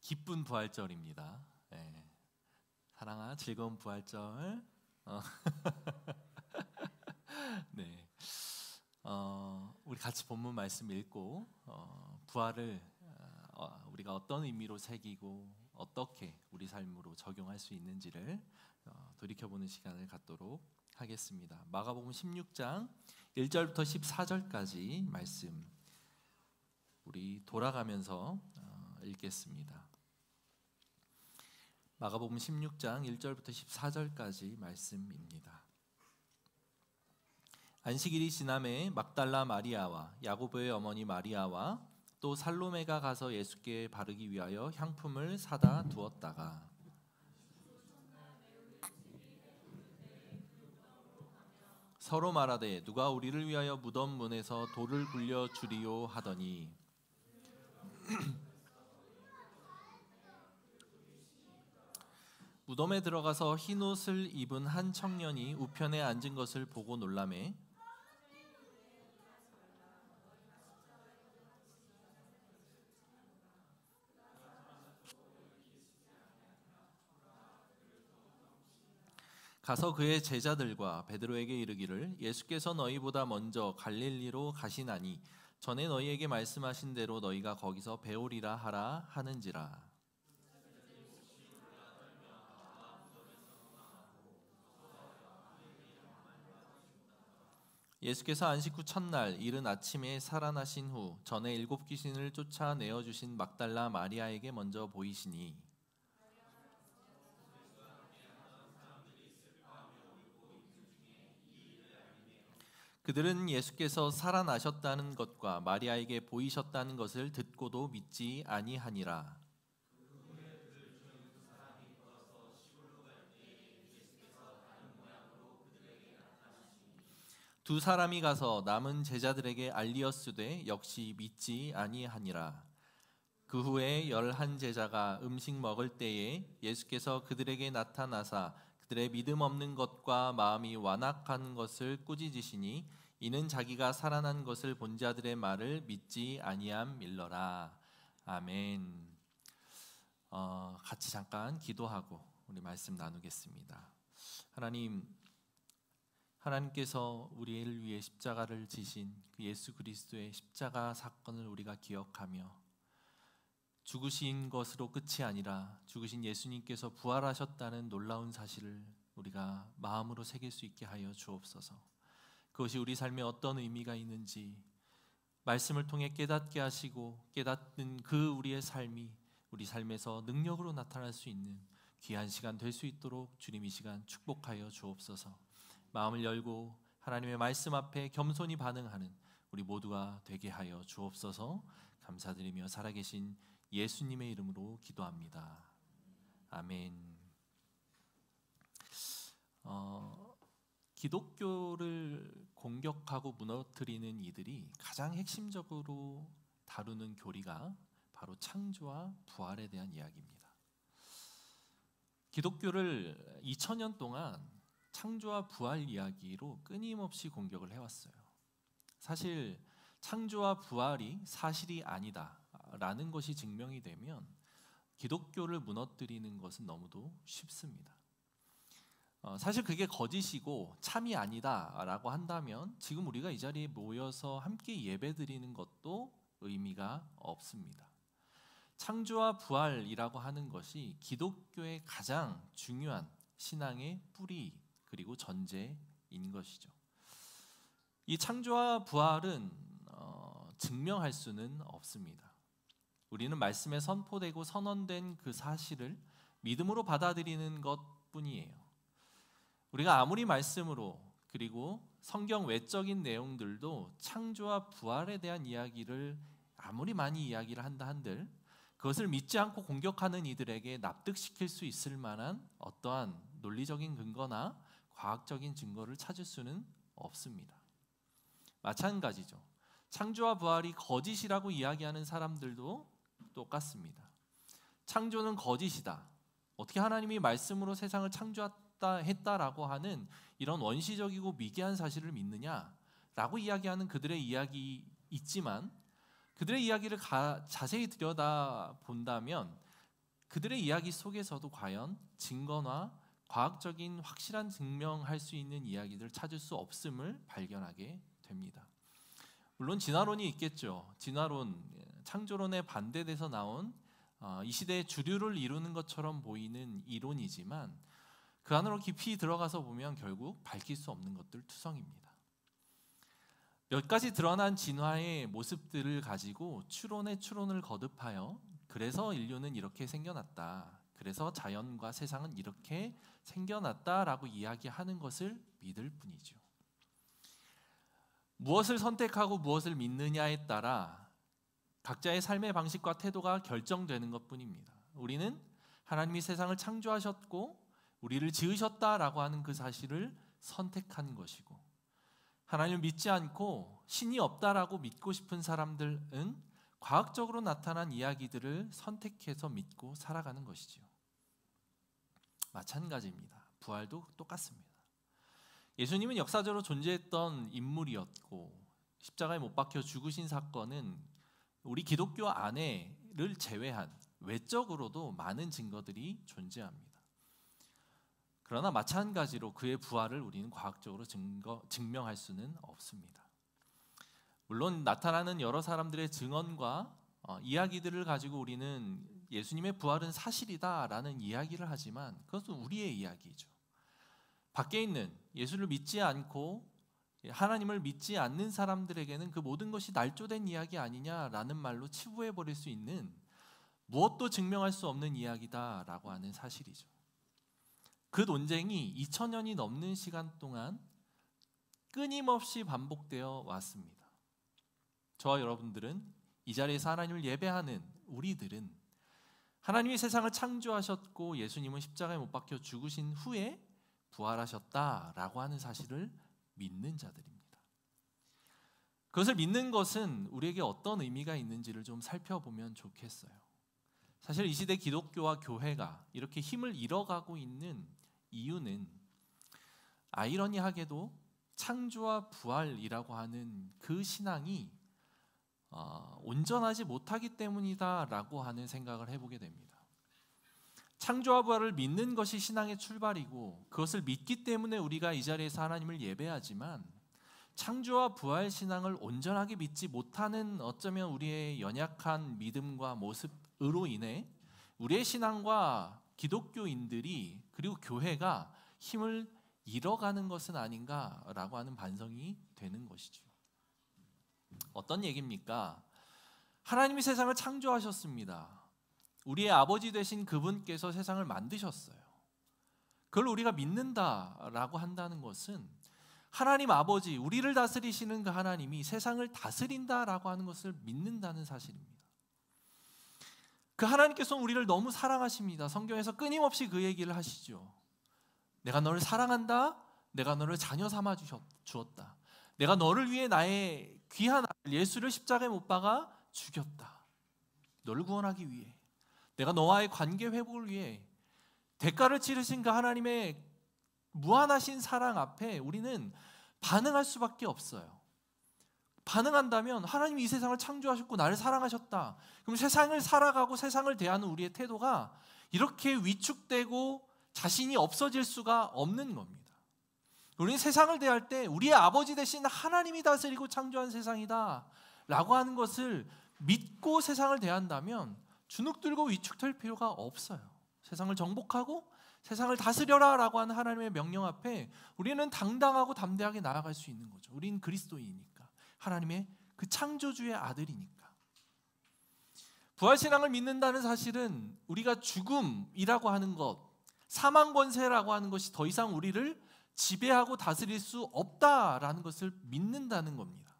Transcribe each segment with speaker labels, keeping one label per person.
Speaker 1: 기쁜 부활절입니다. 네. 사랑아, 즐거운 부활절. 네. 우리 같이 본문 말씀 읽고 부활을 우리가 어떤 의미로 새기고 어떻게 우리 삶으로 적용할 수 있는지를 돌이켜보는 시간을 갖도록 하겠습니다. 마가복음 16장 1절부터 14절까지 말씀 우리 돌아가면서 읽겠습니다. 마가복음 16장 1절부터 14절까지 말씀입니다. 안식일이 지남에 막달라 마리아와 야고보의 어머니 마리아와 또 살로메가 가서 예수께 바르기 위하여 향품을 사다 두었다가 서로 말하되 누가 우리를 위하여 무덤 문에서 돌을 굴려 주리요 하더니 무덤에 들어가서 흰 옷을 입은 한 청년이 우편에 앉은 것을 보고 놀라매 가서 그의 제자들과 베드로에게 이르기를 예수께서 너희보다 먼저 갈릴리로 가시나니 전에 너희에게 말씀하신 대로 너희가 거기서 배우리라 하라 하는지라. 예수께서 안식 후 첫날 이른 아침에 살아나신 후 전에 7 귀신을 쫓아내어 주신 막달라 마리아에게 먼저 보이시니 그들은 예수께서 살아나셨다는 것과 마리아에게 보이셨다는 것을 듣고도 믿지 아니하니라. 두 사람이 가서 남은 제자들에게 알리었으되 역시 믿지 아니하니라. 그 후에 11 제자가 음식 먹을 때에 예수께서 그들에게 나타나사 그들의 믿음 없는 것과 마음이 완악한 것을 꾸짖으시니 이는 자기가 살아난 것을 본 자들의 말을 믿지 아니함일러라. 아멘. 같이 잠깐 기도하고 우리 말씀 나누겠습니다. 하나님께서 우리를 위해 십자가를 지신 그 예수 그리스도의 십자가 사건을 우리가 기억하며 죽으신 것으로 끝이 아니라 죽으신 예수님께서 부활하셨다는 놀라운 사실을 우리가 마음으로 새길 수 있게 하여 주옵소서. 그것이 우리 삶에 어떤 의미가 있는지 말씀을 통해 깨닫게 하시고 깨닫는 그 우리의 삶이 우리 삶에서 능력으로 나타날 수 있는 귀한 시간 될 수 있도록 주님 이 시간 축복하여 주옵소서. 마음을 열고 하나님의 말씀 앞에 겸손히 반응하는 우리 모두가 되게 하여 주옵소서. 감사드리며 살아계신 예수님의 이름으로 기도합니다. 아멘. 기독교를 공격하고 무너뜨리는 이들이 가장 핵심적으로 다루는 교리가 바로 창조와 부활에 대한 이야기입니다. 기독교를 2000년 동안 창조와 부활 이야기로 끊임없이 공격을 해왔어요. 사실 창조와 부활이 사실이 아니다라는 것이 증명이 되면 기독교를 무너뜨리는 것은 너무도 쉽습니다. 사실 그게 거짓이고 참이 아니다라고 한다면 지금 우리가 이 자리에 모여서 함께 예배드리는 것도 의미가 없습니다. 창조와 부활이라고 하는 것이 기독교의 가장 중요한 신앙의 뿌리 그리고 전제인 것이죠. 이 창조와 부활은 증명할 수는 없습니다. 우리는 말씀에 선포되고 선언된 그 사실을 믿음으로 받아들이는 것뿐이에요. 우리가 아무리 말씀으로 그리고 성경 외적인 내용들도 창조와 부활에 대한 이야기를 아무리 많이 이야기를 한다 한들 그것을 믿지 않고 공격하는 이들에게 납득시킬 수 있을 만한 어떠한 논리적인 근거나 과학적인 증거를 찾을 수는 없습니다. 마찬가지죠. 창조와 부활이 거짓이라고 이야기하는 사람들도 똑같습니다. 창조는 거짓이다. 어떻게 하나님이 말씀으로 세상을 창조했다라고 하는 이런 원시적이고 미개한 사실을 믿느냐라고 이야기하는 그들의 이야기 있지만 그들의 이야기를 자세히 들여다본다면 그들의 이야기 속에서도 과연 증거나 과학적인 확실한 증명할 수 있는 이야기들을 찾을 수 없음을 발견하게 됩니다. 물론 진화론이 있겠죠. 진화론, 창조론에 반대돼서 나온 이 시대의 주류를 이루는 것처럼 보이는 이론이지만 그 안으로 깊이 들어가서 보면 결국 밝힐 수 없는 것들 투성입니다. 몇 가지 드러난 진화의 모습들을 가지고 추론에 추론을 거듭하여 그래서 인류는 이렇게 생겨났다, 그래서 자연과 세상은 이렇게 생겨났다라고 이야기하는 것을 믿을 뿐이죠. 무엇을 선택하고 무엇을 믿느냐에 따라 각자의 삶의 방식과 태도가 결정되는 것뿐입니다. 우리는 하나님이 세상을 창조하셨고 우리를 지으셨다라고 하는 그 사실을 선택한 것이고, 하나님을 믿지 않고 신이 없다라고 믿고 싶은 사람들은 과학적으로 나타난 이야기들을 선택해서 믿고 살아가는 것이지요. 마찬가지입니다. 부활도 똑같습니다. 예수님은 역사적으로 존재했던 인물이었고 십자가에 못 박혀 죽으신 사건은 우리 기독교 안에를 제외한 외적으로도 많은 증거들이 존재합니다. 그러나 마찬가지로 그의 부활을 우리는 과학적으로 증명할 수는 없습니다. 물론 나타나는 여러 사람들의 증언과 이야기들을 가지고 우리는 예수님의 부활은 사실이다라는 이야기를 하지만 그것은 우리의 이야기죠. 밖에 있는 예수를 믿지 않고 하나님을 믿지 않는 사람들에게는 그 모든 것이 날조된 이야기 아니냐라는 말로 치부해버릴 수 있는, 무엇도 증명할 수 없는 이야기다라고 하는 사실이죠. 그 논쟁이 2000년이 넘는 시간 동안 끊임없이 반복되어 왔습니다. 저와 여러분들은, 이 자리에서 하나님을 예배하는 우리들은 하나님이 세상을 창조하셨고 예수님은 십자가에 못 박혀 죽으신 후에 부활하셨다라고 하는 사실을 믿는 자들입니다. 그것을 믿는 것은 우리에게 어떤 의미가 있는지를 좀 살펴보면 좋겠어요. 사실 이 시대 기독교와 교회가 이렇게 힘을 잃어가고 있는 이유는 아이러니하게도 창조와 부활이라고 하는 그 신앙이 온전하지 못하기 때문이다라고 하는 생각을 해보게 됩니다. 창조와 부활을 믿는 것이 신앙의 출발이고 그것을 믿기 때문에 우리가 이 자리에서 하나님을 예배하지만, 창조와 부활 신앙을 온전하게 믿지 못하는 어쩌면 우리의 연약한 믿음과 모습으로 인해 우리의 신앙과 기독교인들이 그리고 교회가 힘을 잃어가는 것은 아닌가라고 하는 반성이 되는 것이죠. 어떤 얘기입니까? 하나님이 세상을 창조하셨습니다. 우리의 아버지 되신 그분께서 세상을 만드셨어요. 그걸 우리가 믿는다라고 한다는 것은 하나님 아버지, 우리를 다스리시는 그 하나님이 세상을 다스린다라고 하는 것을 믿는다는 사실입니다. 그 하나님께서는 우리를 너무 사랑하십니다. 성경에서 끊임없이 그 얘기를 하시죠. 내가 너를 사랑한다. 내가 너를 자녀 삼아 주었다. 내가 너를 위해 나의 귀한 아들 예수를 십자가에 못 박아 죽였다. 너를 구원하기 위해. 내가 너와의 관계 회복을 위해 대가를 치르신 그 하나님의 무한하신 사랑 앞에 우리는 반응할 수밖에 없어요. 반응한다면 하나님이 이 세상을 창조하셨고 나를 사랑하셨다. 그럼 세상을 살아가고 세상을 대하는 우리의 태도가 이렇게 위축되고 자신이 없어질 수가 없는 겁니다. 우리는 세상을 대할 때 우리의 아버지 되신 하나님이 다스리고 창조한 세상이다 라고 하는 것을 믿고 세상을 대한다면 주눅들고 위축될 필요가 없어요. 세상을 정복하고 세상을 다스려라 라고 하는 하나님의 명령 앞에 우리는 당당하고 담대하게 나아갈 수 있는 거죠. 우리는 그리스도이니까, 하나님의 그 창조주의 아들이니까. 부활신앙을 믿는다는 사실은 우리가 죽음이라고 하는 것, 사망 권세라고 하는 것이 더 이상 우리를 지배하고 다스릴 수 없다라는 것을 믿는다는 겁니다.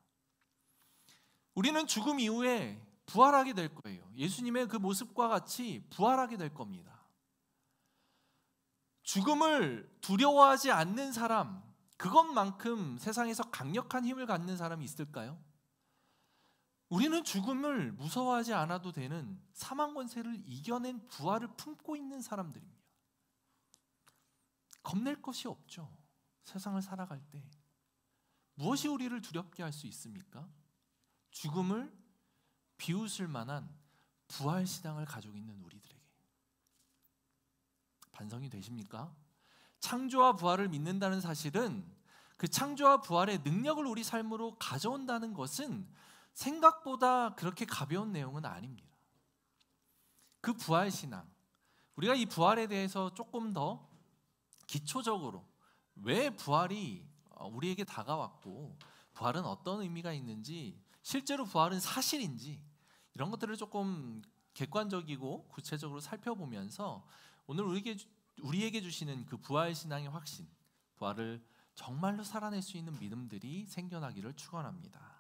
Speaker 1: 우리는 죽음 이후에 부활하게 될 거예요. 예수님의 그 모습과 같이 부활하게 될 겁니다. 죽음을 두려워하지 않는 사람, 그것만큼 세상에서 강력한 힘을 갖는 사람이 있을까요? 우리는 죽음을 무서워하지 않아도 되는 사망 권세를 이겨낸 부활을 품고 있는 사람들입니다. 겁낼 것이 없죠. 세상을 살아갈 때 무엇이 우리를 두렵게 할 수 있습니까? 죽음을 비웃을 만한 부활 신앙을 가지고 있는 우리들에게 반성이 되십니까? 창조와 부활을 믿는다는 사실은 그 창조와 부활의 능력을 우리 삶으로 가져온다는 것은 생각보다 그렇게 가벼운 내용은 아닙니다. 그 부활 신앙, 우리가 이 부활에 대해서 조금 더 기초적으로 왜 부활이 우리에게 다가왔고 부활은 어떤 의미가 있는지, 실제로 부활은 사실인지, 이런 것들을 조금 객관적이고 구체적으로 살펴보면서 오늘 우리에게 주시는 그 부활 신앙의 확신, 부활을 정말로 살아낼 수 있는 믿음들이 생겨나기를 축원합니다.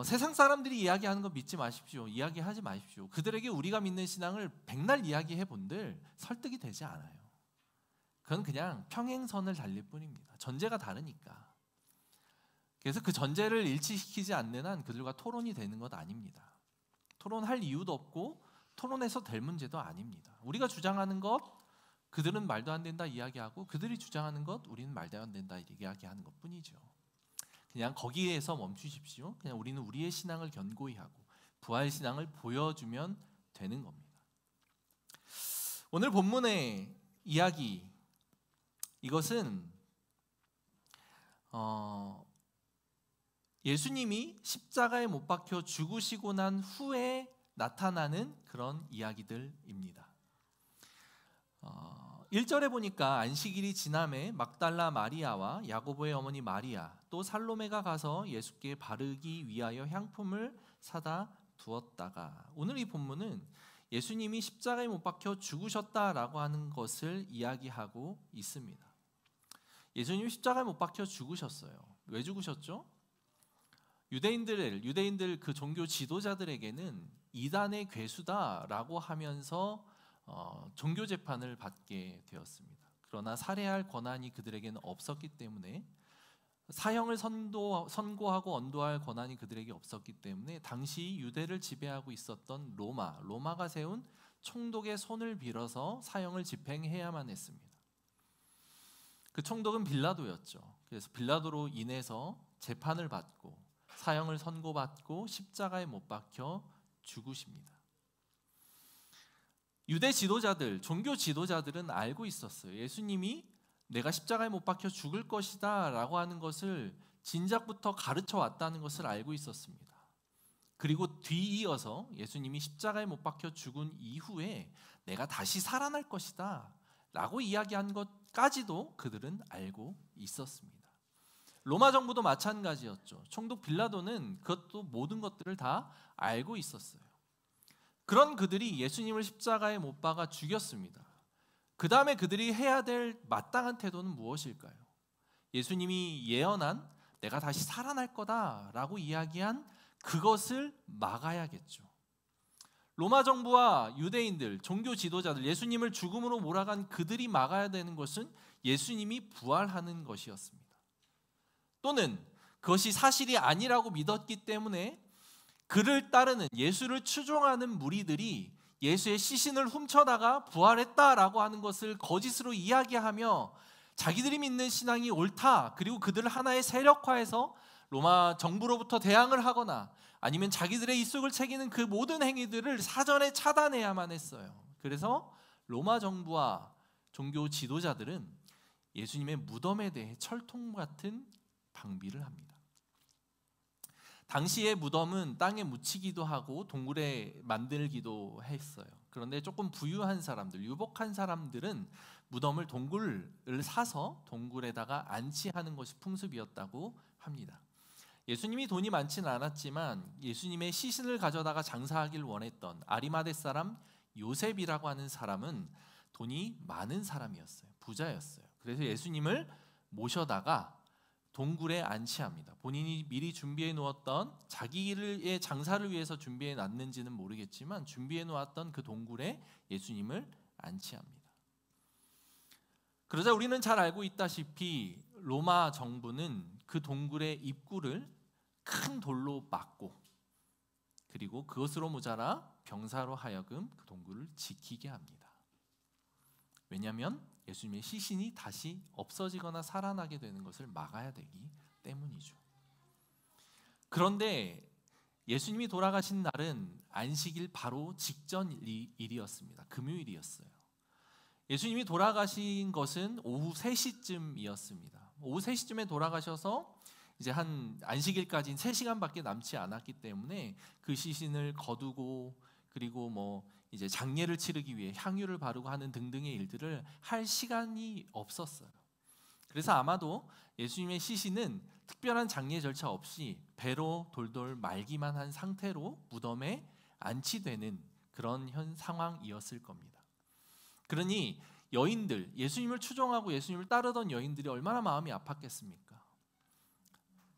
Speaker 1: 세상 사람들이 이야기하는 거 믿지 마십시오. 이야기하지 마십시오. 그들에게 우리가 믿는 신앙을 백날 이야기해 본들 설득이 되지 않아요. 그건 그냥 평행선을 달릴 뿐입니다. 전제가 다르니까. 그래서 그 전제를 일치시키지 않는 한 그들과 토론이 되는 것 아닙니다. 토론할 이유도 없고 토론해서 될 문제도 아닙니다. 우리가 주장하는 것, 그들은 말도 안 된다 이야기하고, 그들이 주장하는 것, 우리는 말도 안 된다 이야기하는 것 뿐이죠. 그냥 거기에서 멈추십시오. 그냥 우리는 우리의 신앙을 견고히 하고 부활 신앙을 보여주면 되는 겁니다. 오늘 본문의 이야기, 이것은 예수님이 십자가에 못 박혀 죽으시고 난 후에 나타나는 그런 이야기들입니다. 1절에 보니까 안식일이 지남에 막달라 마리아와 야고보의 어머니 마리아 또 살로메가 가서 예수께 바르기 위하여 향품을 사다 두었다가, 오늘 이 본문은 예수님이 십자가에 못 박혀 죽으셨다라고 하는 것을 이야기하고 있습니다. 예수님이 십자가에 못 박혀 죽으셨어요. 왜 죽으셨죠? 유대인들 그 종교 지도자들에게는 이단의 괴수다라고 하면서 종교 재판을 받게 되었습니다. 그러나 살해할 권한이 그들에게는 없었기 때문에, 사형을 선고하고 언도할 권한이 그들에게 없었기 때문에 당시 유대를 지배하고 있었던 로마가 세운 총독의 손을 빌어서 사형을 집행해야만 했습니다. 그 총독은 빌라도였죠. 그래서 빌라도로 인해서 재판을 받고 사형을 선고받고 십자가에 못 박혀 죽으십니다. 유대 지도자들, 종교 지도자들은 알고 있었어요. 예수님이 내가 십자가에 못 박혀 죽을 것이다 라고 하는 것을 진작부터 가르쳐 왔다는 것을 알고 있었습니다. 그리고 뒤이어서 예수님이 십자가에 못 박혀 죽은 이후에 내가 다시 살아날 것이다 라고 이야기한 것까지도 그들은 알고 있었습니다. 로마 정부도 마찬가지였죠. 총독 빌라도는 그것도 모든 것들을 다 알고 있었어요. 그런 그들이 예수님을 십자가에 못 박아 죽였습니다. 그 다음에 그들이 해야 될 마땅한 태도는 무엇일까요? 예수님이 예언한 내가 다시 살아날 거다라고 이야기한 그것을 막아야겠죠. 로마 정부와 유대인들, 종교 지도자들, 예수님을 죽음으로 몰아간 그들이 막아야 되는 것은 예수님이 부활하는 것이었습니다. 또는 그것이 사실이 아니라고 믿었기 때문에 그를 따르는, 예수를 추종하는 무리들이 예수의 시신을 훔쳐다가 부활했다라고 하는 것을 거짓으로 이야기하며 자기들이 믿는 신앙이 옳다, 그리고 그들을 하나의 세력화해서 로마 정부로부터 대항을 하거나 아니면 자기들의 입속을 새기는 그 모든 행위들을 사전에 차단해야만 했어요. 그래서 로마 정부와 종교 지도자들은 예수님의 무덤에 대해 철통 같은 방비를 합니다. 당시의 무덤은 땅에 묻히기도 하고 동굴에 만들기도 했어요. 그런데 조금 부유한 사람들, 유복한 사람들은 무덤을 동굴을 사서 동굴에다가 안치하는 것이 풍습이었다고 합니다. 예수님이 돈이 많지는 않았지만 예수님의 시신을 가져다가 장사하길 원했던 아리마대 사람 요셉이라고 하는 사람은 돈이 많은 사람이었어요. 부자였어요. 그래서 예수님을 모셔다가 동굴에 안치합니다. 본인이 미리 준비해 놓았던, 자기의 장사를 위해서 준비해 놨는지는 모르겠지만 준비해 놓았던 그 동굴에 예수님을 안치합니다. 그러자 우리는 잘 알고 있다시피 로마 정부는 그 동굴의 입구를 큰 돌로 막고, 그리고 그것으로 모자라 병사로 하여금 그 동굴을 지키게 합니다. 왜냐하면 예수님의 시신이 다시 없어지거나 살아나게 되는 것을 막아야 되기 때문이죠. 그런데 예수님이 돌아가신 날은 안식일 바로 직전 일이었습니다. 금요일이었어요. 예수님이 돌아가신 것은 오후 3시쯤이었습니다. 오후 3시쯤에 돌아가셔서 이제 한 안식일까지는 3시간밖에 남지 않았기 때문에 그 시신을 거두고 그리고 뭐 이제 장례를 치르기 위해 향유를 바르고 하는 등등의 일들을 할 시간이 없었어요. 그래서 아마도 예수님의 시신은 특별한 장례 절차 없이 배로 돌돌 말기만 한 상태로 무덤에 안치되는 그런 상황이었을 겁니다. 그러니 여인들, 예수님을 추종하고 예수님을 따르던 여인들이 얼마나 마음이 아팠겠습니까?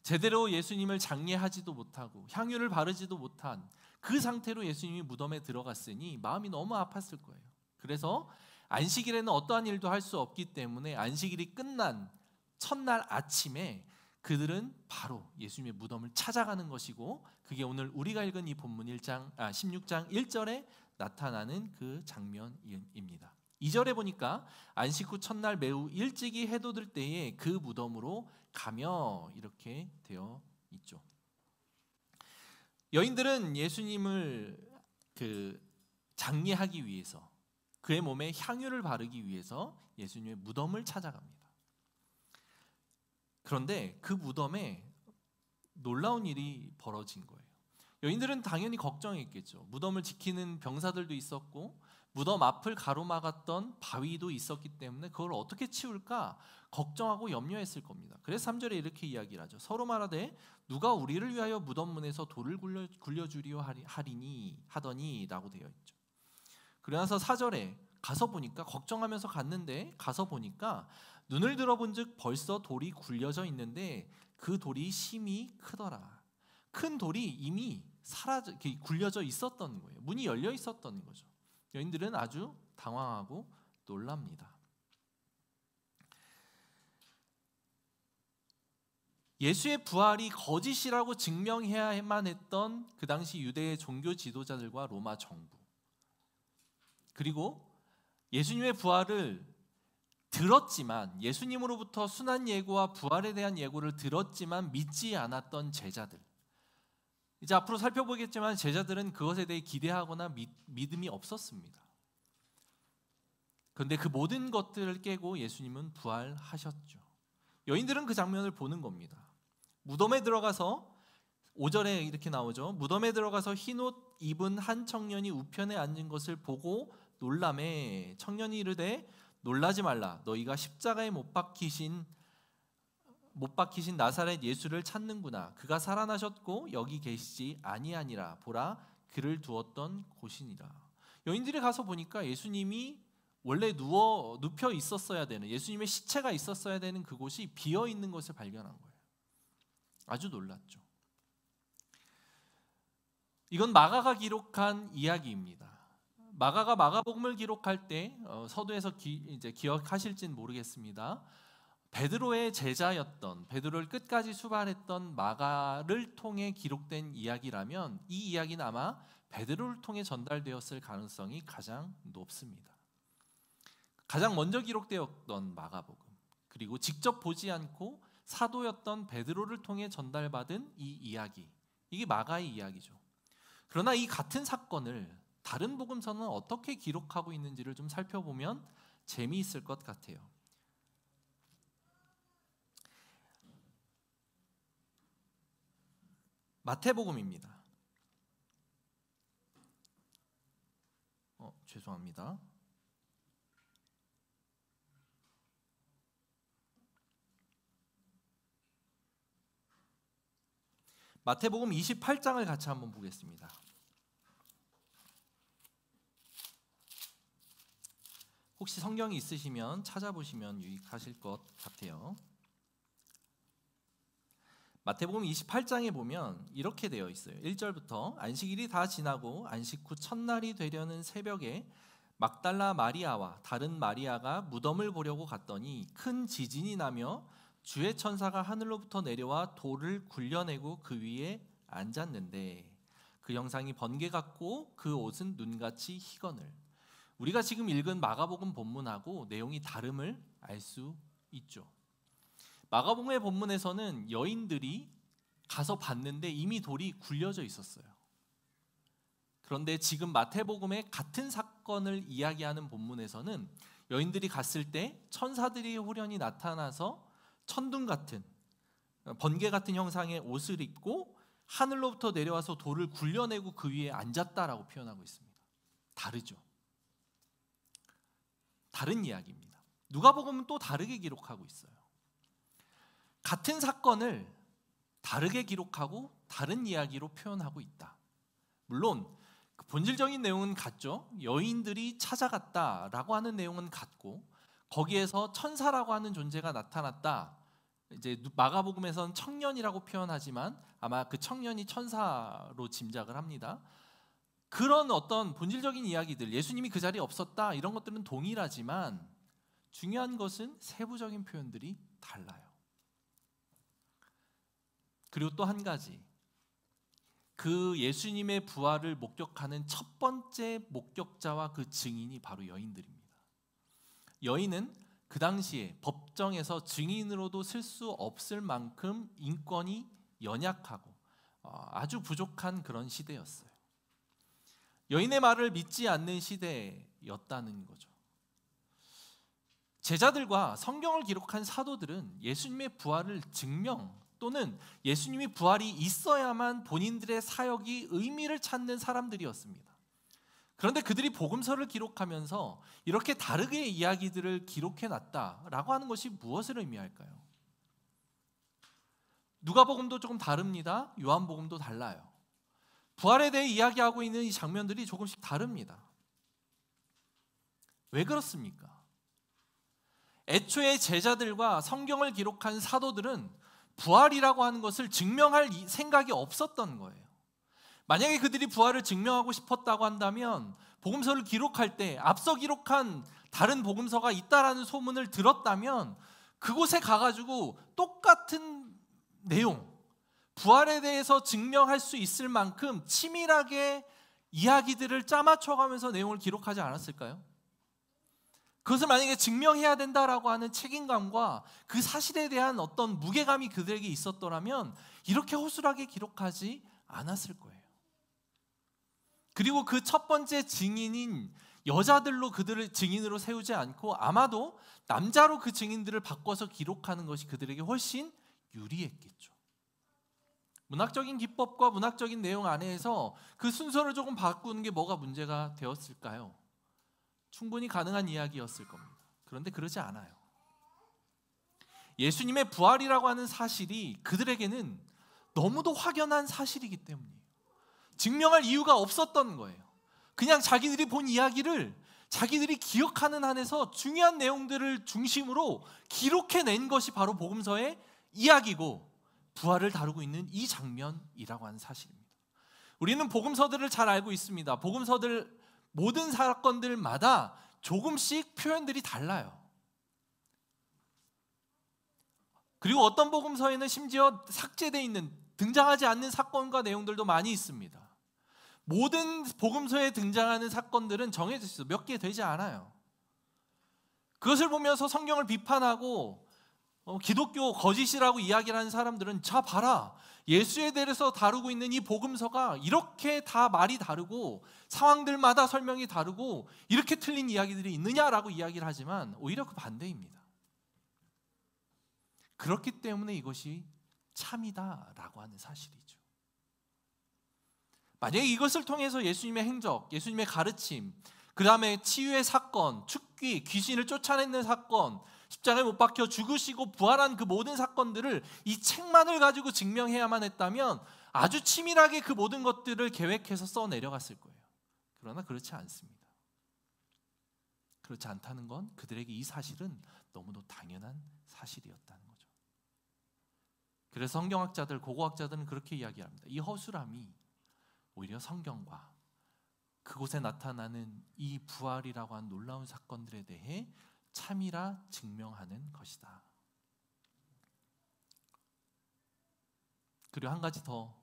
Speaker 1: 제대로 예수님을 장례하지도 못하고 향유를 바르지도 못한 그 상태로 예수님이 무덤에 들어갔으니 마음이 너무 아팠을 거예요. 그래서 안식일에는 어떠한 일도 할 수 없기 때문에 안식일이 끝난 첫날 아침에 그들은 바로 예수님의 무덤을 찾아가는 것이고, 그게 오늘 우리가 읽은 이 본문 16장 1절에 나타나는 그 장면입니다. 2절에 보니까 안식 후 첫날 매우 일찍이 해도 들 때에 그 무덤으로 가며 이렇게 되어 있죠. 여인들은 예수님을 장례하기 위해서, 그의 몸에 향유를 바르기 위해서 예수님의 무덤을 찾아갑니다. 그런데 그 무덤에 놀라운 일이 벌어진 거예요. 여인들은 당연히 걱정했겠죠. 무덤을 지키는 병사들도 있었고 무덤 앞을 가로막았던 바위도 있었기 때문에 그걸 어떻게 치울까 걱정하고 염려했을 겁니다. 그래서 3절에 이렇게 이야기를 하죠. 서로 말하되 누가 우리를 위하여 무덤 문에서 돌을 굴려주리오 하더니 라고 되어 있죠. 그러면서 4절에 가서 보니까, 걱정하면서 갔는데 가서 보니까 눈을 들어본 즉 벌써 돌이 굴려져 있는데 그 돌이 심히 크더라. 큰 돌이 이미 굴려져 있었던 거예요. 문이 열려 있었던 거죠. 여인들은 아주 당황하고 놀랍니다. 예수의 부활이 거짓이라고 증명해야만 했던 그 당시 유대의 종교 지도자들과 로마 정부, 그리고 예수님의 부활을 들었지만, 예수님으로부터 순환 예고와 부활에 대한 예고를 들었지만 믿지 않았던 제자들, 이제 앞으로 살펴보겠지만 제자들은 그것에 대해 기대하거나 믿음이 없었습니다. 그런데 그 모든 것들을 깨고 예수님은 부활하셨죠. 여인들은 그 장면을 보는 겁니다. 무덤에 들어가서 5절에 이렇게 나오죠. 무덤에 들어가서 흰옷 입은 한 청년이 우편에 앉은 것을 보고 놀라매 청년이 이르되 놀라지 말라. 너희가 십자가에 못 박히신 나사렛 예수를 찾는구나. 그가 살아나셨고 여기 계시지 아니하니라. 보라, 그를 두었던 곳이니라. 여인들이 가서 보니까 예수님이 원래 눕혀 있었어야 되는, 예수님의 시체가 있었어야 되는 그곳이 비어 있는 것을 발견한 거예요. 아주 놀랐죠. 이건 마가가 기록한 이야기입니다. 마가가 마가복음을 기록할 때 서두에서 이제 기억하실진 모르겠습니다. 베드로의 제자였던, 베드로를 끝까지 수발했던 마가를 통해 기록된 이야기라면 이 이야기는 아마 베드로를 통해 전달되었을 가능성이 가장 높습니다. 가장 먼저 기록되었던 마가복음, 그리고 직접 보지 않고 사도였던 베드로를 통해 전달받은 이 이야기, 이게 마가의 이야기죠. 그러나 이 같은 사건을 다른 복음서는 어떻게 기록하고 있는지를 좀 살펴보면 재미있을 것 같아요. 마태복음입니다. 죄송합니다. 마태복음 28장을 같이 한번 보겠습니다. 혹시 성경이 있으시면 찾아보시면 유익하실 것 같아요. 마태복음 28장에 보면 이렇게 되어 있어요. 1절부터 안식일이 다 지나고 안식 후 첫날이 되려는 새벽에 막달라 마리아와 다른 마리아가 무덤을 보려고 갔더니 큰 지진이 나며 주의 천사가 하늘로부터 내려와 돌을 굴려내고 그 위에 앉았는데 그 형상이 번개 같고 그 옷은 눈같이 희거늘. 우리가 지금 읽은 마가복음 본문하고 내용이 다름을 알 수 있죠. 마가복음의 본문에서는 여인들이 가서 봤는데 이미 돌이 굴려져 있었어요. 그런데 지금 마태복음의 같은 사건을 이야기하는 본문에서는 여인들이 갔을 때 천사들이 호련히 나타나서 천둥 같은, 번개 같은 형상의 옷을 입고 하늘로부터 내려와서 돌을 굴려내고 그 위에 앉았다라고 표현하고 있습니다. 다르죠. 다른 이야기입니다. 누가복음은 또 다르게 기록하고 있어요. 같은 사건을 다르게 기록하고 다른 이야기로 표현하고 있다. 물론 본질적인 내용은 같죠. 여인들이 찾아갔다라고 하는 내용은 같고, 거기에서 천사라고 하는 존재가 나타났다. 이제 마가복음에서는 청년이라고 표현하지만 아마 그 청년이 천사로 짐작을 합니다. 그런 어떤 본질적인 이야기들, 예수님이 그 자리에 없었다, 이런 것들은 동일하지만 중요한 것은 세부적인 표현들이 달라요. 그리고 또 한 가지, 그 예수님의 부활을 목격하는 첫 번째 목격자와 그 증인이 바로 여인들입니다. 여인은 그 당시에 법정에서 증인으로도 쓸 수 없을 만큼 인권이 연약하고 아주 부족한 그런 시대였어요. 여인의 말을 믿지 않는 시대였다는 거죠. 제자들과 성경을 기록한 사도들은 예수님의 부활을 증명 또는 예수님이 부활이 있어야만 본인들의 사역이 의미를 찾는 사람들이었습니다. 그런데 그들이 복음서를 기록하면서 이렇게 다르게 이야기들을 기록해놨다라고 하는 것이 무엇을 의미할까요? 누가복음도 조금 다릅니다. 요한복음도 달라요. 부활에 대해 이야기하고 있는 이 장면들이 조금씩 다릅니다. 왜 그렇습니까? 애초에 제자들과 성경을 기록한 사도들은 부활이라고 하는 것을 증명할 생각이 없었던 거예요. 만약에 그들이 부활을 증명하고 싶었다고 한다면 복음서를 기록할 때 앞서 기록한 다른 복음서가 있다라는 소문을 들었다면 그곳에 가가지고 똑같은 내용, 부활에 대해서 증명할 수 있을 만큼 치밀하게 이야기들을 짜맞춰가면서 내용을 기록하지 않았을까요? 그것을 만약에 증명해야 된다라고 하는 책임감과 그 사실에 대한 어떤 무게감이 그들에게 있었더라면 이렇게 허술하게 기록하지 않았을 거예요. 그리고 그 첫 번째 증인인 여자들로 그들을 증인으로 세우지 않고 아마도 남자로 그 증인들을 바꿔서 기록하는 것이 그들에게 훨씬 유리했겠죠. 문학적인 기법과 문학적인 내용 안에서 그 순서를 조금 바꾸는 게 뭐가 문제가 되었을까요? 충분히 가능한 이야기였을 겁니다. 그런데 그러지 않아요. 예수님의 부활이라고 하는 사실이 그들에게는 너무도 확연한 사실이기 때문이에요. 증명할 이유가 없었던 거예요. 그냥 자기들이 본 이야기를 자기들이 기억하는 한에서 중요한 내용들을 중심으로 기록해낸 것이 바로 복음서의 이야기고 부활을 다루고 있는 이 장면이라고 하는 사실입니다. 우리는 복음서들을 잘 알고 있습니다. 복음서들 모든 사건들마다 조금씩 표현들이 달라요. 그리고 어떤 복음서에는 심지어 삭제되어 있는 등장하지 않는 사건과 내용들도 많이 있습니다. 모든 복음서에 등장하는 사건들은 정해져 있어요. 몇 개 되지 않아요. 그것을 보면서 성경을 비판하고 기독교 거짓이라고 이야기를 하는 사람들은 자 봐라, 예수에 대해서 다루고 있는 이 복음서가 이렇게 다 말이 다르고 상황들마다 설명이 다르고 이렇게 틀린 이야기들이 있느냐라고 이야기를 하지만 오히려 그 반대입니다. 그렇기 때문에 이것이 참이다라고 하는 사실이죠. 만약에 이것을 통해서 예수님의 행적, 예수님의 가르침, 그 다음에 치유의 사건, 축기, 귀신을 쫓아내는 사건, 십자가에 못 박혀 죽으시고 부활한 그 모든 사건들을 이 책만을 가지고 증명해야만 했다면 아주 치밀하게 그 모든 것들을 계획해서 써내려갔을 거예요. 그러나 그렇지 않습니다. 그렇지 않다는 건 그들에게 이 사실은 너무도 당연한 사실이었다는 거죠. 그래서 성경학자들, 고고학자들은 그렇게 이야기합니다. 이 허술함이 오히려 성경과 그곳에 나타나는 이 부활이라고 하는 놀라운 사건들에 대해 참이라 증명하는 것이다. 그리고 한 가지 더,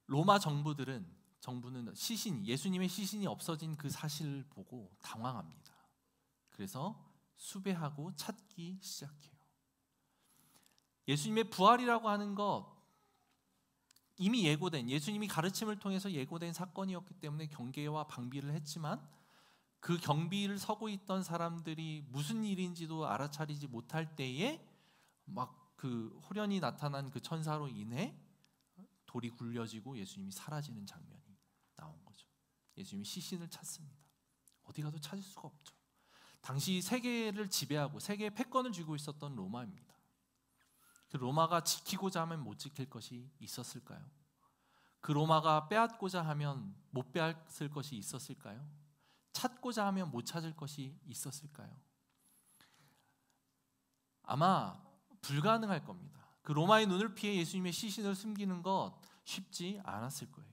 Speaker 1: 로마 정부는 시신, 예수님의 시신이 없어진 그 사실을 보고 당황합니다. 그래서 수배하고 찾기 시작해요. 예수님의 부활이라고 하는 것, 이미 예고된, 예수님이 가르침을 통해서 예고된 사건이었기 때문에 경계와 방비를 했지만, 그 경비를 서고 있던 사람들이 무슨 일인지도 알아차리지 못할 때에 막 그 호련히 나타난 그 천사로 인해 돌이 굴려지고 예수님이 사라지는 장면이 나온 거죠. 예수님이 시신을 찾습니다. 어디 가도 찾을 수가 없죠. 당시 세계를 지배하고 세계의 패권을 쥐고 있었던 로마입니다. 그 로마가 지키고자 하면 못 지킬 것이 있었을까요? 그 로마가 빼앗고자 하면 못 빼앗을 것이 있었을까요? 찾고자 하면 못 찾을 것이 있었을까요? 아마 불가능할 겁니다. 그 로마의 눈을 피해 예수님의 시신을 숨기는 것 쉽지 않았을 거예요.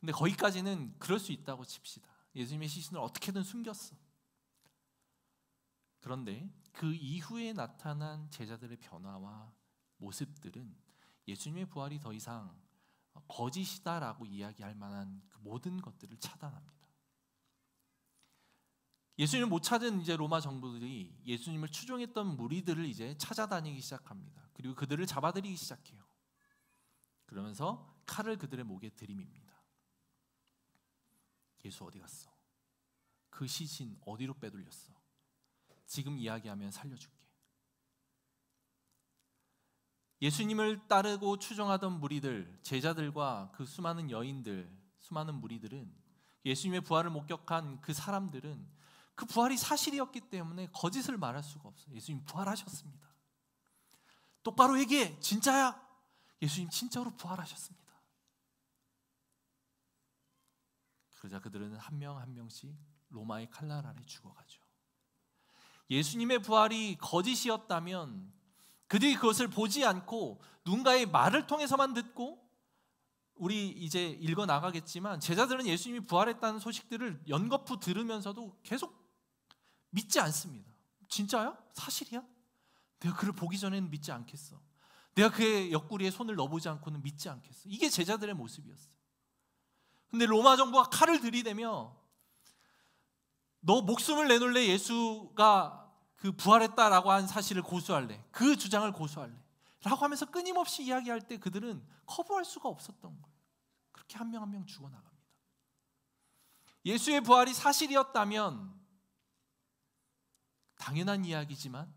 Speaker 1: 근데 거기까지는 그럴 수 있다고 칩시다. 예수님의 시신을 어떻게든 숨겼어. 그런데 그 이후에 나타난 제자들의 변화와 모습들은 예수님의 부활이 더 이상 거짓이다라고 이야기할 만한 그 모든 것들을 차단합니다. 예수님을 못 찾은 이제 로마 정부들이 예수님을 추종했던 무리들을 이제 찾아다니기 시작합니다. 그리고 그들을 잡아들이기 시작해요. 그러면서 칼을 그들의 목에 들이밉니다. 예수 어디 갔어? 그 시신 어디로 빼돌렸어? 지금 이야기하면 살려줄게. 예수님을 따르고 추종하던 무리들, 제자들과 그 수많은 여인들, 수많은 무리들은, 예수님의 부활을 목격한 그 사람들은 그 부활이 사실이었기 때문에 거짓을 말할 수가 없어요. 예수님 부활하셨습니다. 똑바로 얘기해. 진짜야. 예수님 진짜로 부활하셨습니다. 그러자 그들은 한 명 한 명씩 로마의 칼날 아래 죽어가죠. 예수님의 부활이 거짓이었다면 그들이 그것을 보지 않고 누군가의 말을 통해서만 듣고, 우리 이제 읽어 나가겠지만 제자들은 예수님이 부활했다는 소식들을 연거푸 들으면서도 계속 믿지 않습니다. 진짜야? 사실이야? 내가 그를 보기 전에는 믿지 않겠어. 내가 그의 옆구리에 손을 넣어보지 않고는 믿지 않겠어. 이게 제자들의 모습이었어요. 근데 로마 정부가 칼을 들이대며 너 목숨을 내놓을래? 예수가 그 부활했다라고 한 사실을 고수할래? 그 주장을 고수할래? 라고 하면서 끊임없이 이야기할 때 그들은 거부할 수가 없었던 거예요. 그렇게 한 명 한 명 죽어나갑니다. 예수의 부활이 사실이었다면 당연한 이야기지만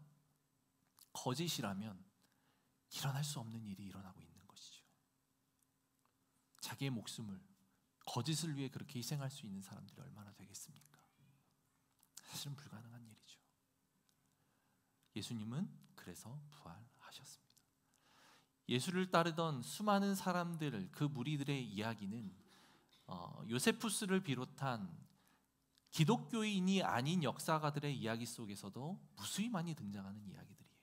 Speaker 1: 거짓이라면 일어날 수 없는 일이 일어나고 있는 것이죠. 자기의 목숨을 거짓을 위해 그렇게 희생할 수 있는 사람들이 얼마나 되겠습니까? 사실은 불가능한 일이죠. 예수님은 그래서 부활하셨습니다. 예수를 따르던 수많은 사람들, 그 무리들의 이야기는 요세푸스를 비롯한 기독교인이 아닌 역사가들의 이야기 속에서도 무수히 많이 등장하는 이야기들이에요.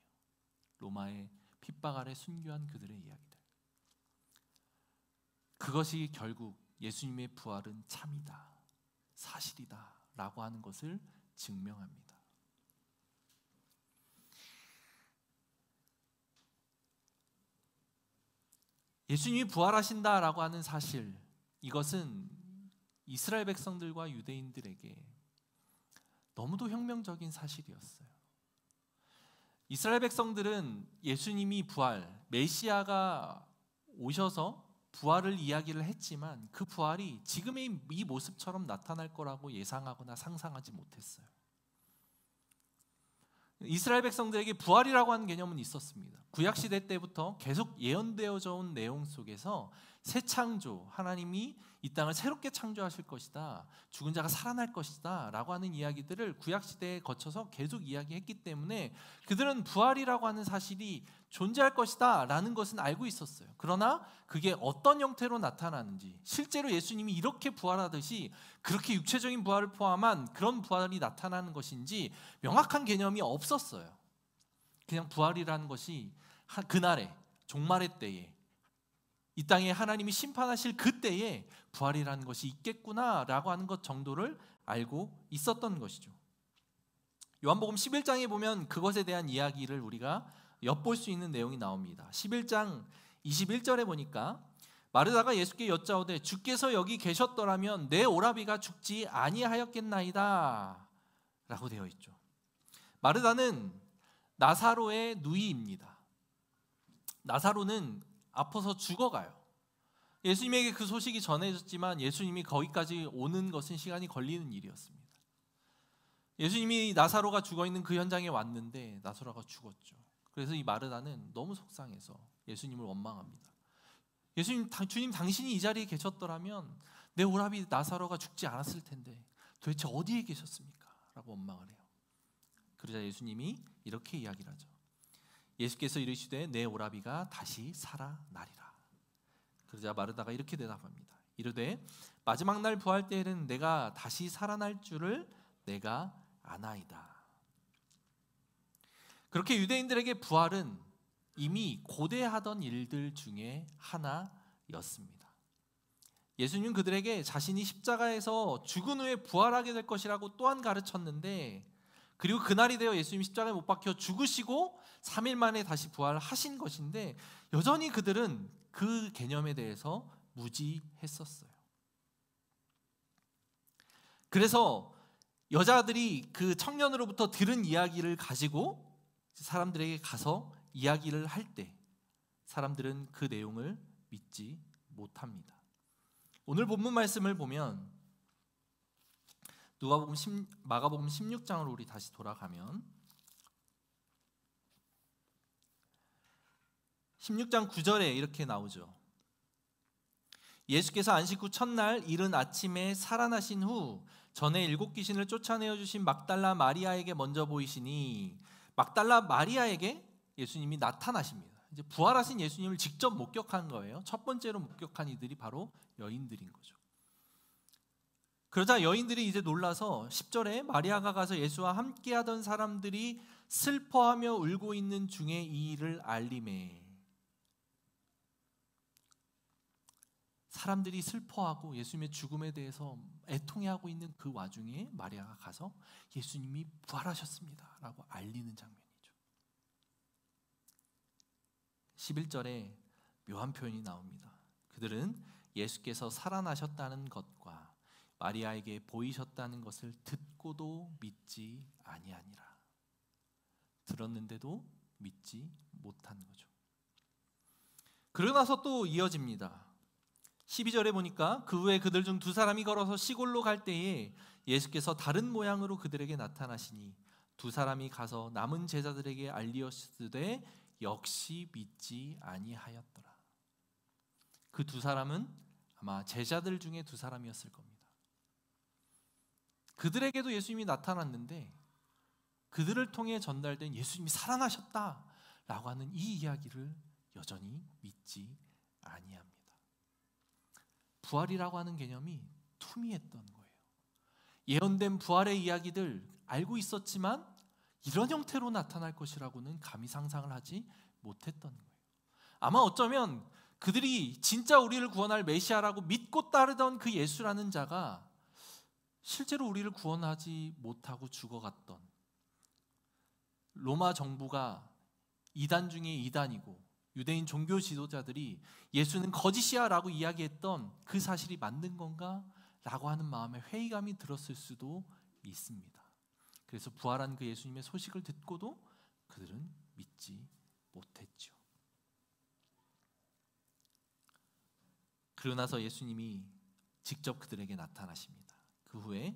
Speaker 1: 로마의 핍박 아래 순교한 그들의 이야기들. 그것이 결국 예수님의 부활은 참이다, 사실이다 라고 하는 것을 증명합니다. 예수님이 부활하신다라고 하는 사실, 이것은 이스라엘 백성들과 유대인들에게 너무도 혁명적인 사실이었어요. 이스라엘 백성들은 예수님이 부활, 메시아가 오셔서 부활을 이야기를 했지만 그 부활이 지금의 이 모습처럼 나타날 거라고 예상하거나 상상하지 못했어요. 이스라엘 백성들에게 부활이라고 하는 개념은 있었습니다. 구약시대 때부터 계속 예언되어져 온 내용 속에서 새 창조, 하나님이 이 땅을 새롭게 창조하실 것이다, 죽은 자가 살아날 것이다 라고 하는 이야기들을 구약시대에 거쳐서 계속 이야기했기 때문에 그들은 부활이라고 하는 사실이 존재할 것이다 라는 것은 알고 있었어요. 그러나 그게 어떤 형태로 나타나는지, 실제로 예수님이 이렇게 부활하듯이 그렇게 육체적인 부활을 포함한 그런 부활이 나타나는 것인지 명확한 개념이 없었어요. 그냥 부활이라는 것이 그날에, 종말의 때에, 이 땅에 하나님이 심판하실 그때에 부활이라는 것이 있겠구나라고 하는 것 정도를 알고 있었던 것이죠. 요한복음 11장에 보면 그것에 대한 이야기를 우리가 엿볼 수 있는 내용이 나옵니다. 11장 21절에 보니까 마르다가 예수께 여짜오되 주께서 여기 계셨더라면 내 오라비가 죽지 아니하였겠나이다 라고 되어 있죠. 마르다는 나사로의 누이입니다. 나사로는 아파서 죽어가요. 예수님에게 그 소식이 전해졌지만 예수님이 거기까지 오는 것은 시간이 걸리는 일이었습니다. 예수님이 나사로가 죽어있는 그 현장에 왔는데 나사로가 죽었죠. 그래서 이 마르다는 너무 속상해서 예수님을 원망합니다. 주님 당신이 이 자리에 계셨더라면 내 오라비 나사로가 죽지 않았을 텐데 도대체 어디에 계셨습니까? 라고 원망을 해요. 그러자 예수님이 이렇게 이야기를 하죠. 예수께서 이르시되 내 오라비가 다시 살아나리라. 그러자 마르다가 이렇게 대답합니다. 이르되 마지막 날 부활 때에는 내가 다시 살아날 줄을 내가 아나이다. 그렇게 유대인들에게 부활은 이미 고대하던 일들 중에 하나였습니다. 예수님은 그들에게 자신이 십자가에서 죽은 후에 부활하게 될 것이라고 또한 가르쳤는데, 그리고 그날이 되어 예수님이 십자가에 못 박혀 죽으시고 3일 만에 다시 부활하신 것인데 여전히 그들은 그 개념에 대해서 무지했었어요. 그래서 여자들이 그 청년으로부터 들은 이야기를 가지고 사람들에게 가서 이야기를 할 때 사람들은 그 내용을 믿지 못합니다. 오늘 본문 말씀을 보면 마가복음 16장으로 우리 다시 돌아가면 16장 9절에 이렇게 나오죠. 예수께서 안식 후 첫날 이른 아침에 살아나신 후 전에 7 귀신을 쫓아내어 주신 막달라 마리아에게 먼저 보이시니, 막달라 마리아에게 예수님이 나타나십니다. 이제 부활하신 예수님을 직접 목격한 거예요. 첫 번째로 목격한 이들이 바로 여인들인 거죠. 그러자 여인들이 이제 놀라서 10절에 마리아가 가서 예수와 함께하던 사람들이 슬퍼하며 울고 있는 중에 이 일을 알림해. 사람들이 슬퍼하고 예수님의 죽음에 대해서 애통해하고 있는 그 와중에 마리아가 가서 예수님이 부활하셨습니다 라고 알리는 장면이죠. 11절에 묘한 표현이 나옵니다. 그들은 예수께서 살아나셨다는 것과 마리아에게 보이셨다는 것을 듣고도 믿지 아니하니라. 들었는데도 믿지 못한 거죠. 그러고 나서 또 이어집니다. 12절에 보니까 그 후에 그들 중 2사람이 걸어서 시골로 갈 때에 예수께서 다른 모양으로 그들에게 나타나시니 2사람이 가서 남은 제자들에게 알리었으되 역시 믿지 아니하였더라. 그 2사람은 아마 제자들 중에 2사람이었을 겁니다. 그들에게도 예수님이 나타났는데 그들을 통해 전달된 예수님이 살아나셨다라고 하는 이 이야기를 여전히 믿지 아니합니다. 부활이라고 하는 개념이 투미했던 거예요. 예언된 부활의 이야기들 알고 있었지만 이런 형태로 나타날 것이라고는 감히 상상을 하지 못했던 거예요. 아마 어쩌면 그들이 진짜 우리를 구원할 메시아라고 믿고 따르던 그 예수라는 자가 실제로 우리를 구원하지 못하고 죽어갔던, 로마 정부가 이단 중에 이단이고 유대인 종교 지도자들이 예수는 거짓이야 라고 이야기했던 그 사실이 맞는 건가? 라고 하는 마음에 회의감이 들었을 수도 있습니다. 그래서 부활한 그 예수님의 소식을 듣고도 그들은 믿지 못했죠. 그러고 나서 예수님이 직접 그들에게 나타나십니다. 그 후에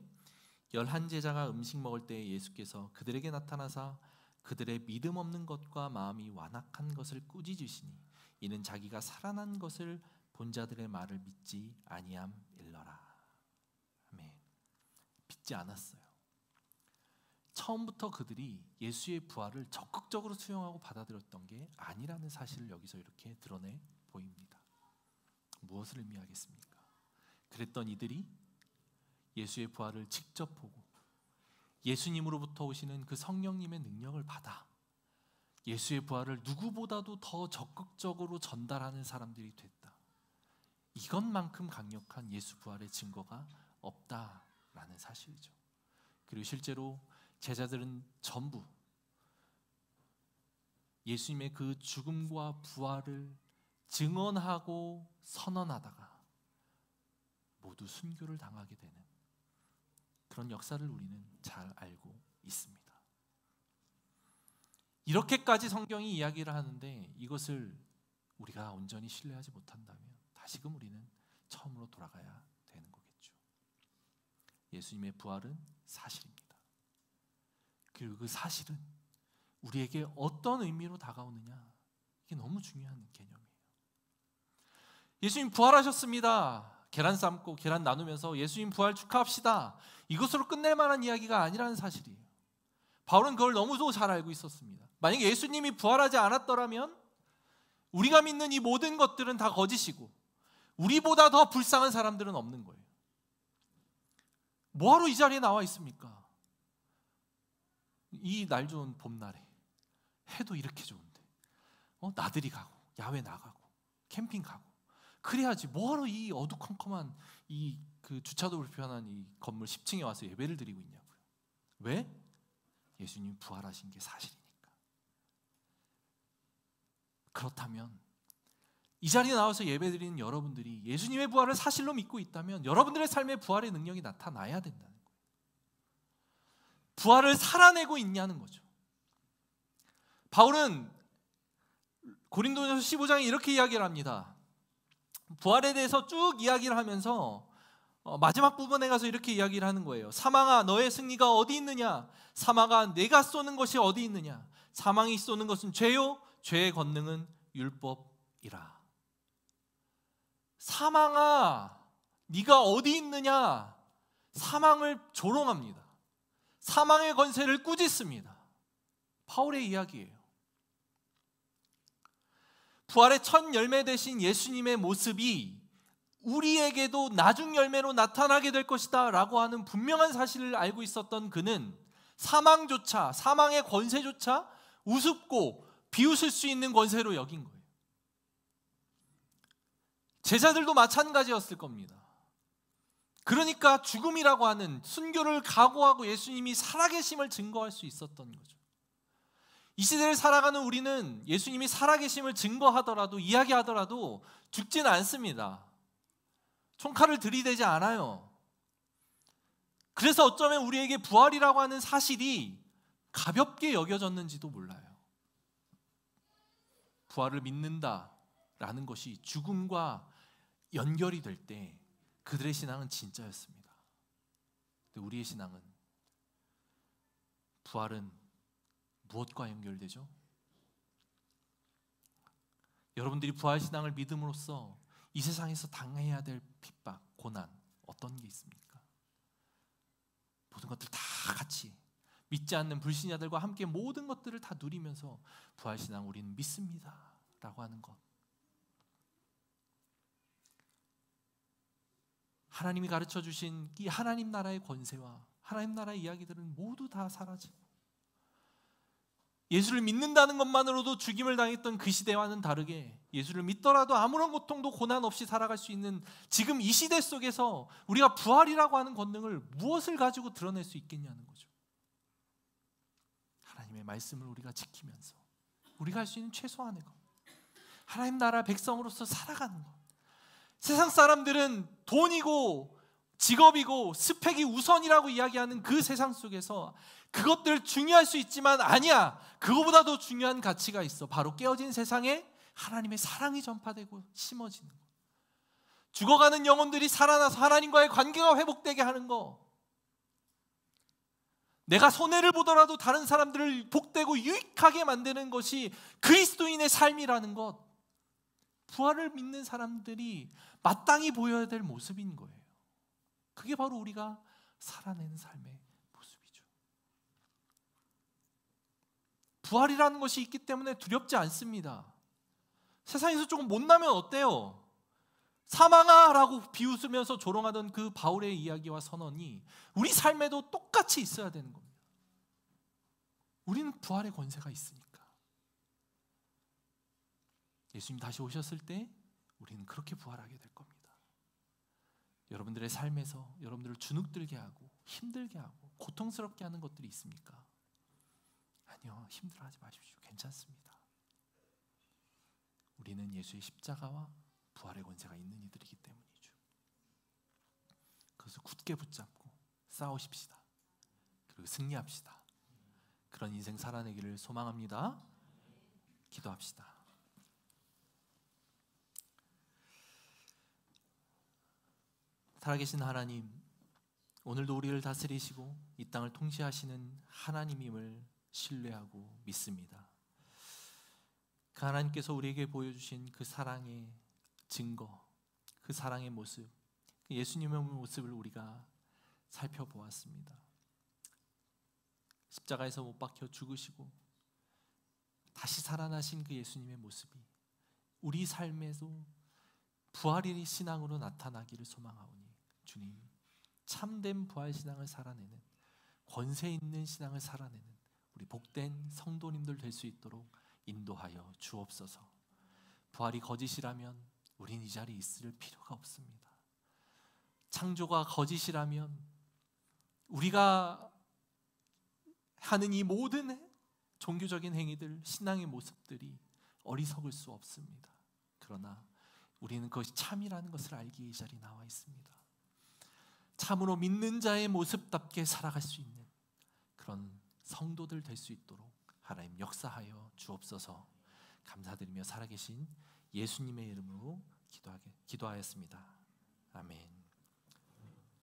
Speaker 1: 11제자가 음식 먹을 때 예수께서 그들에게 나타나사 그들의 믿음 없는 것과 마음이 완악한 것을 꾸짖으시니 이는 자기가 살아난 것을 본 자들의 말을 믿지 아니함일러라. 아멘. 믿지 않았어요. 처음부터 그들이 예수의 부활을 적극적으로 수용하고 받아들였던 게 아니라는 사실을 여기서 이렇게 드러내 보입니다. 무엇을 의미하겠습니까? 그랬던 이들이 예수의 부활을 직접 보고 예수님으로부터 오시는 그 성령님의 능력을 받아 예수의 부활을 누구보다도 더 적극적으로 전달하는 사람들이 됐다. 이것만큼 강력한 예수 부활의 증거가 없다라는 사실이죠. 그리고 실제로 제자들은 전부 예수님의 그 죽음과 부활을 증언하고 선언하다가 모두 순교를 당하게 되는 그런 역사를 우리는 잘 알고 있습니다. 이렇게까지 성경이 이야기를 하는데 이것을 우리가 온전히 신뢰하지 못한다면 다시금 우리는 처음으로 돌아가야 되는 거겠죠. 예수님의 부활은 사실입니다. 그리고 그 사실은 우리에게 어떤 의미로 다가오느냐, 이게 너무 중요한 개념이에요. 예수님 부활하셨습니다. 계란 삶고 계란 나누면서 예수님 부활 축하합시다, 이것으로 끝낼 만한 이야기가 아니라는 사실이에요. 바울은 그걸 너무도 잘 알고 있었습니다. 만약에 예수님이 부활하지 않았더라면 우리가 믿는 이 모든 것들은 다 거짓이고 우리보다 더 불쌍한 사람들은 없는 거예요. 뭐하러 이 자리에 나와 있습니까? 이 날 좋은 봄날에 해도 이렇게 좋은데 나들이 가고 야외 나가고 캠핑 가고 그래야지, 뭐하러 이 어두컴컴한 그 주차도 불편한 이 건물 10층에 와서 예배를 드리고 있냐고요. 왜? 예수님이 부활하신 게 사실이니까. 그렇다면 이 자리에 나와서 예배드리는 여러분들이 예수님의 부활을 사실로 믿고 있다면 여러분들의 삶에 부활의 능력이 나타나야 된다는 거예요. 부활을 살아내고 있냐는 거죠. 바울은 고린도전서 15장에 이렇게 이야기를 합니다. 부활에 대해서 쭉 이야기를 하면서 마지막 부분에 가서 이렇게 이야기를 하는 거예요. 사망아, 너의 승리가 어디 있느냐? 사망아, 내가 쏘는 것이 어디 있느냐? 사망이 쏘는 것은 죄요, 죄의 권능은 율법이라. 사망아, 네가 어디 있느냐? 사망을 조롱합니다. 사망의 권세를 꾸짖습니다. 바울의 이야기예요. 부활의 첫 열매 되신 예수님의 모습이 우리에게도 나중 열매로 나타나게 될 것이다 라고 하는 분명한 사실을 알고 있었던 그는 사망조차, 사망의 권세조차 우습고 비웃을 수 있는 권세로 여긴 거예요. 제자들도 마찬가지였을 겁니다. 그러니까 죽음이라고 하는 순교를 각오하고 예수님이 살아계심을 증거할 수 있었던 거죠. 이 시대를 살아가는 우리는 예수님이 살아계심을 증거하더라도, 이야기하더라도 죽지는 않습니다. 총칼을 들이대지 않아요. 그래서 어쩌면 우리에게 부활이라고 하는 사실이 가볍게 여겨졌는지도 몰라요. 부활을 믿는다라는 것이 죽음과 연결이 될 때 그들의 신앙은 진짜였습니다. 근데 우리의 신앙은, 부활은 무엇과 연결되죠? 여러분들이 부활 신앙을 믿음으로써 이 세상에서 당해야 될 핍박, 고난 어떤 게 있습니까? 모든 것들 다 같이 믿지 않는 불신자들과 함께 모든 것들을 다 누리면서 부활 신앙 우리는 믿습니다 라고 하는 것. 하나님이 가르쳐 주신 이 하나님 나라의 권세와 하나님 나라의 이야기들은 모두 다 사라지고, 예수를 믿는다는 것만으로도 죽임을 당했던 그 시대와는 다르게 예수를 믿더라도 아무런 고통도 고난 없이 살아갈 수 있는 지금 이 시대 속에서 우리가 부활이라고 하는 권능을 무엇을 가지고 드러낼 수 있겠냐는 거죠. 하나님의 말씀을 우리가 지키면서 우리가 할 수 있는 최소한의 것, 하나님 나라 백성으로서 살아가는 것. 세상 사람들은 돈이고 직업이고 스펙이 우선이라고 이야기하는 그 세상 속에서 그것들 중요할 수 있지만 아니야, 그거보다 더 중요한 가치가 있어. 바로 깨어진 세상에 하나님의 사랑이 전파되고 심어지는 것, 죽어가는 영혼들이 살아나서 하나님과의 관계가 회복되게 하는 것, 내가 손해를 보더라도 다른 사람들을 복되고 유익하게 만드는 것이 그리스도인의 삶이라는 것, 부활을 믿는 사람들이 마땅히 보여야 될 모습인 거예요. 그게 바로 우리가 살아내는 삶의 모습이죠. 부활이라는 것이 있기 때문에 두렵지 않습니다. 세상에서 조금 못나면 어때요? 사망아 라고 비웃으면서 조롱하던 그 바울의 이야기와 선언이 우리 삶에도 똑같이 있어야 되는 겁니다. 우리는 부활의 권세가 있으니까. 예수님 다시 오셨을 때 우리는 그렇게 부활하게 될 겁니다. 여러분들의 삶에서 여러분들을 주눅들게 하고 힘들게 하고 고통스럽게 하는 것들이 있습니까? 아니요, 힘들어하지 마십시오. 괜찮습니다. 우리는 예수의 십자가와 부활의 권세가 있는 이들이기 때문이죠. 그것을 굳게 붙잡고 싸우십시다. 그리고 승리합시다. 그런 인생 살아내기를 소망합니다. 기도합시다. 살아계신 하나님, 오늘도 우리를 다스리시고 이 땅을 통치하시는 하나님임을 신뢰하고 믿습니다. 그 하나님께서 우리에게 보여주신 그 사랑의 증거, 그 사랑의 모습, 그 예수님의 모습을 우리가 살펴보았습니다. 십자가에서 못 박혀 죽으시고 다시 살아나신 그 예수님의 모습이 우리 삶에도 부활의 신앙으로 나타나기를 소망하오니, 주님, 참된 부활 신앙을 살아내는, 권세 있는 신앙을 살아내는 우리 복된 성도님들 될 수 있도록 인도하여 주옵소서. 부활이 거짓이라면 우린 이 자리에 있을 필요가 없습니다. 창조가 거짓이라면 우리가 하는 이 모든 종교적인 행위들, 신앙의 모습들이 어리석을 수 없습니다. 그러나 우리는 그것이 참이라는 것을 알기에 이 자리에 나와 있습니다. 참으로 믿는 자의 모습답게 살아갈 수 있는 그런 성도들 될 수 있도록 하나님 역사하여 주옵소서. 감사드리며 살아계신 예수님의 이름으로 기도하였습니다. 아멘.